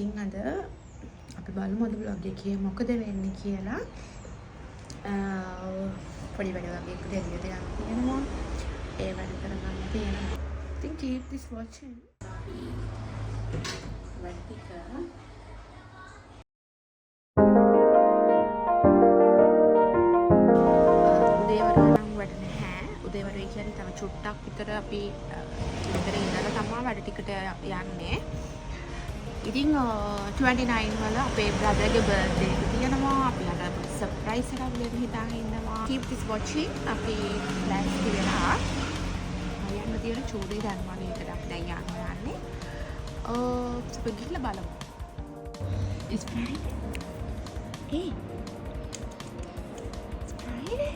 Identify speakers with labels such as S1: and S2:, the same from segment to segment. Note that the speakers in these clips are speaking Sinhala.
S1: ඉතින් අද අපි බලමු අද vlog එකේ මොකද වෙන්නේ කියලා. පොඩි වැඩ වගේ දෙලියට යන්න තියෙනවා. ඒ වැඩ කරගන්න තියෙනවා. ඉතින් keep this watching. උදේවරුේ කියන්නේ තව චුට්ටක් විතර අපි මෙතන ඉඳලා තමයි වැඩ ටිකට යන්නේ. ඉතින් 29 වල අපේ බ්‍රදර්ගේ බර්ත්ඩේ එක තියෙනවා. අපි අද සර්ප්‍රයිස් එකක් දෙන්න හිතාගෙන ඉන්නවා. keep this watching. අපි ප්ලෑන්ස් කරලා යන්න තියෙන චූඩේ ධර්මණයකට අපි දැන් යන්නේ. අපි ගිහලා බලමු. It's Friday. Hey. It's Friday.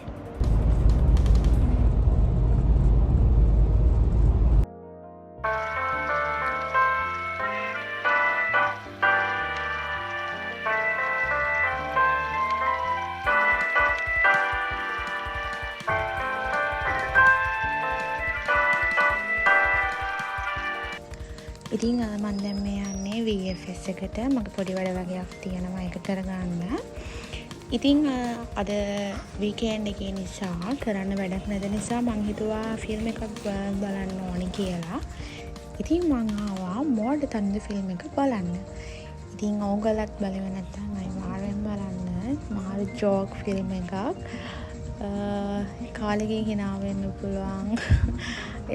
S1: ඉතින් මම දැන් මේ යන්නේ VFS එකට. මගේ පොඩි වැඩ වගේක් තියෙනවා ඒක කරගන්න. ඉතින් අද වීකෙන්ඩ් එකේ නිසා කරන්න වැඩක් නැති නිසා මං හිතුවා ෆිල්ම් එකක් බලන්න ඕනි කියලා. ඉතින් මං ආවා මෝඩ් තන්ද ෆිල්ම් එක බලන්න. ඉතින් ඕගොල්ලත් බලුවේ නැත්නම් අනිවාර්යෙන් බලන්න. මාරු ජෝක් ෆිල්ම් එකක්. කාලෙකින් hina වෙන්න පුළුවන්.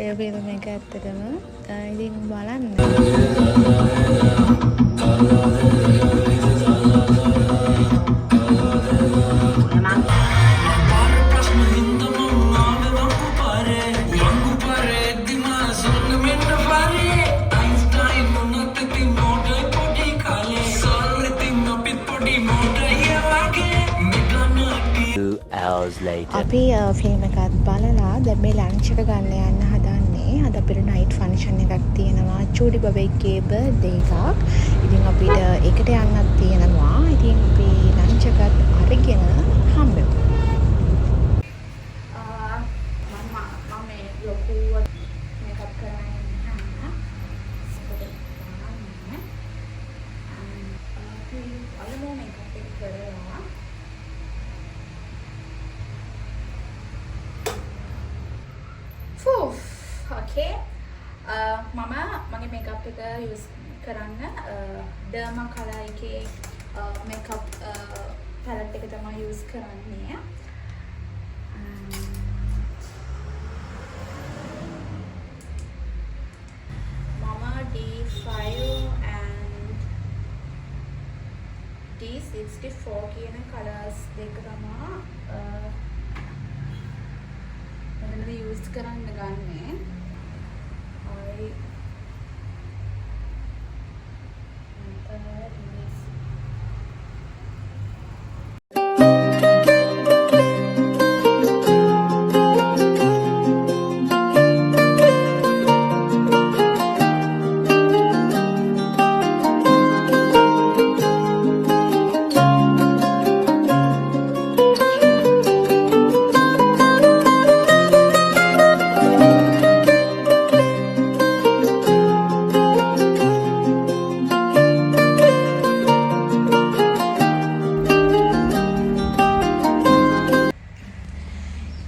S1: ඒ ෆිල්ම් එක ඇත්තටම ඉතින් බලන්න. අපි ෆිල්ම් එකත් බලලා දැන් මේ ලන්ච් එක ගන්න යන්න හදන්නේ. අද අපිට නයිට් ෆන්ක්ෂන් එකක් තියෙනවා. චූඩි බබේගේ බර්ත්ඩේ එකක්. ඉතින් අපිට ඒකට යන්නත් තියෙනවා. ඉතින් අපි ලන්ච් එකත් අරගෙන හම්බෙමු. මම මේ ලොකු මේකප් කරගෙන යනවා. අලමෝ මේකප් එක කරලා okay. මම මගේ මේකප් එක යූස් කරන්න ඩර්මා කලර් එකේ මේකප් පැලට් එක තමයි යූස් කරන්නේ. මම D5 and D64 කියන කලර්ස් දෙක තමයි මෙතනදී යූස් කරන්න ගන්නේ.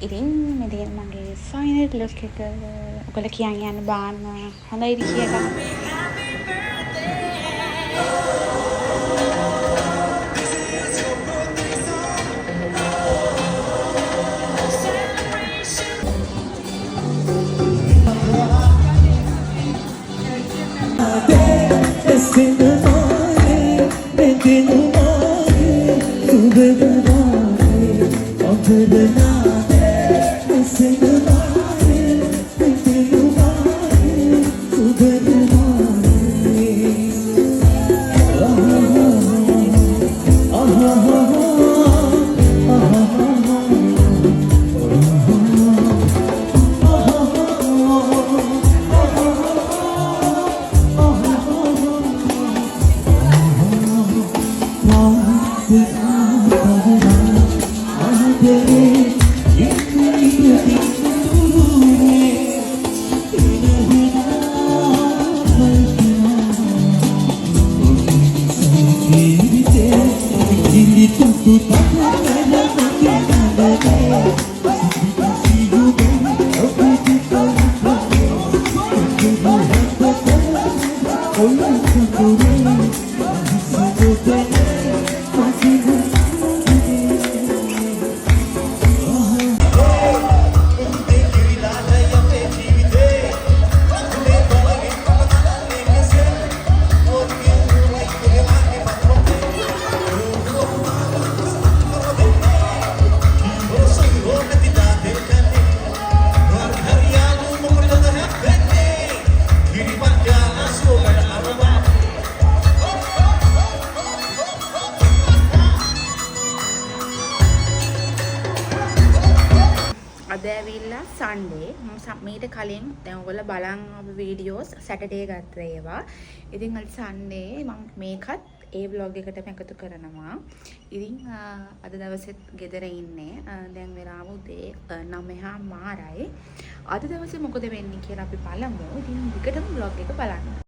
S1: ඉතින් මෙතන මගේ ෆයිනල් ලුක් එක ඔයගොල්ලෝ කියන් යන්න බාන්න හොඳයිද කියලා. අද ඇවිල්ලා සන්ඩේ මීට කලින් දැන් ඔයගොල්ලෝ බලන් ආපු වීඩියෝස් සැටර්ඩේ ගත්ත ඒවා. ඉතින් අද සන්ඩේ මම මේකත් ඒ vlog එකටම එකතු කරනවා. ඉතින් අද දවසෙත් ගෙදර ඉන්නේ. දැන් වෙලාව උදේ 9:00මාරයි. අද දවසේ මොකද වෙන්නේ කියලා අපි බලමු. ඉතින් විකටම vlog එක බලන්න.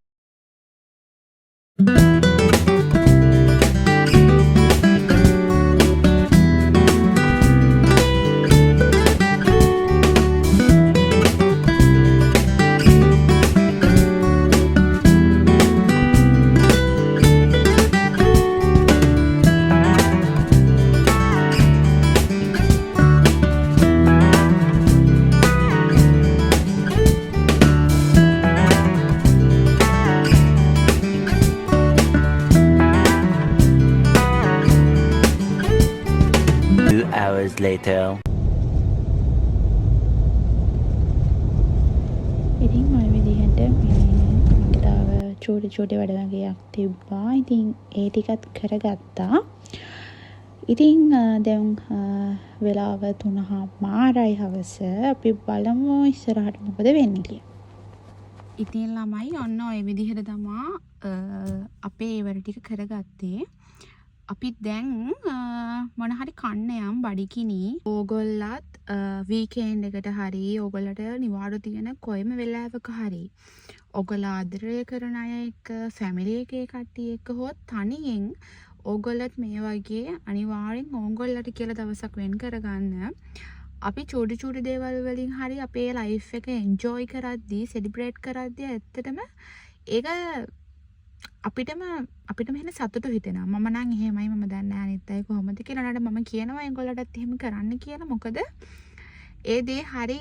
S2: Hours later.
S3: ඉතින් ඔය විදිහට මට චූටි වැඩ වගේක් තිබ්බා. ඉතින් ඒ ටිකත් කරගත්තා. ඉතින් දැන් වෙලාව 3:00මාරයි හවස. අපි බලමු ඉස්සරහට මොකද වෙන්නේ කියලා.
S1: ඉතින් ළමයි ඔන්න ඔය විදිහට තමා අපේ ඒ වැඩ ටික කරගත්තේ. අපි දැන් මොන හරි කන්න යම් බඩිකිනි. ඕගොල්ලත් වීකෙන්ඩ් එකට හරි ඕගොල්ලට නිවාඩු තියෙන කොයිම වෙලාවක හරි ඕගොල්ලෝ ආදරය කරන අය එක්ක ෆැමිලි එකේ කට්ටිය එක්ක හොත් තනියෙන් ඕගොල්ලොත් මේ වගේ අනිවාර්යෙන් ඕගොල්ලට කියලා දවසක් වෙන් කරගන්න. අපි චූටි දේවල් වලින් හරි අපේ ලයිෆ් එක එන්ජොයි කරද්දී සෙලිබ්‍රේට් කරද්දී ඇත්තටම ඒක අපිටම එහෙන සතුටු හිතෙනවා. මම නම් එහෙමයි. මම දන්නේ නැහැ අනිත් අය කොහොමද කියලා. නේද මම කියනවා ඒගොල්ලන්ටත් එහෙම කරන්න කියලා. මොකද ඒ දේ හරි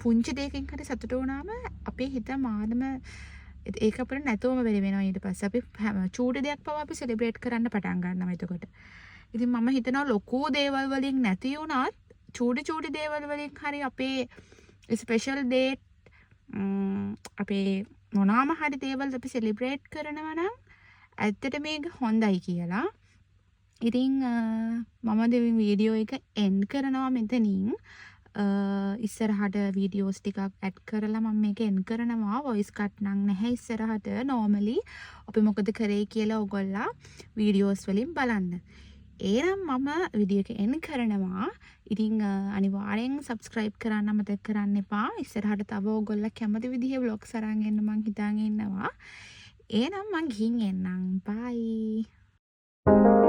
S1: පුංචි දෙයකින් හරි සතුටු වුණාම අපේ හිත මානම ඒක අපිට නැතුවම වෙලි වෙනවා. ඊට පස්සේ අපි චූටි දෙයක් පවා අපි සෙලිබ්‍රේට් කරන්න පටන් ගන්නවා එතකොට. ඉතින් මම හිතනවා ලොකු දේවල් වලින් නැති වුණත් චූටි දේවල් වලින් හරි අපේ ස්පෙෂල් ඩේට් අපේ මොනාම හරි දේවල් අපි සෙලිබ්‍රේට් කරනවා නම් ඇත්තට මේක හොඳයි කියලා. ඉතින් මම දෙවි වීඩියෝ එක එන්ඩ් කරනවා මෙතනින්. ඉස්සරහට වීඩියෝස් ටිකක් ඇඩ් කරලා මම මේක එන්ඩ් කරනවා. වොයිස් කට් නම් නැහැ ඉස්සරහට. නෝමලි අපි මොකද කරේ කියලා ඔයගොල්ලා වීඩියෝස් වලින් බලන්න. ඒනම් මම වීඩියෝ එක එන්ඩ් කරනවා. ඉතින් අනිවාර්යෙන් subscribe කරන්න මතක කරන්න එපා. ඉස්සරහට තව ඔයගොල්ලෝ කැමති විදිහේ vlogs අරන් එන්න මං හිතාගෙන ඉන්නවා. එහෙනම් මං ගිහින් එන්නම්. bye.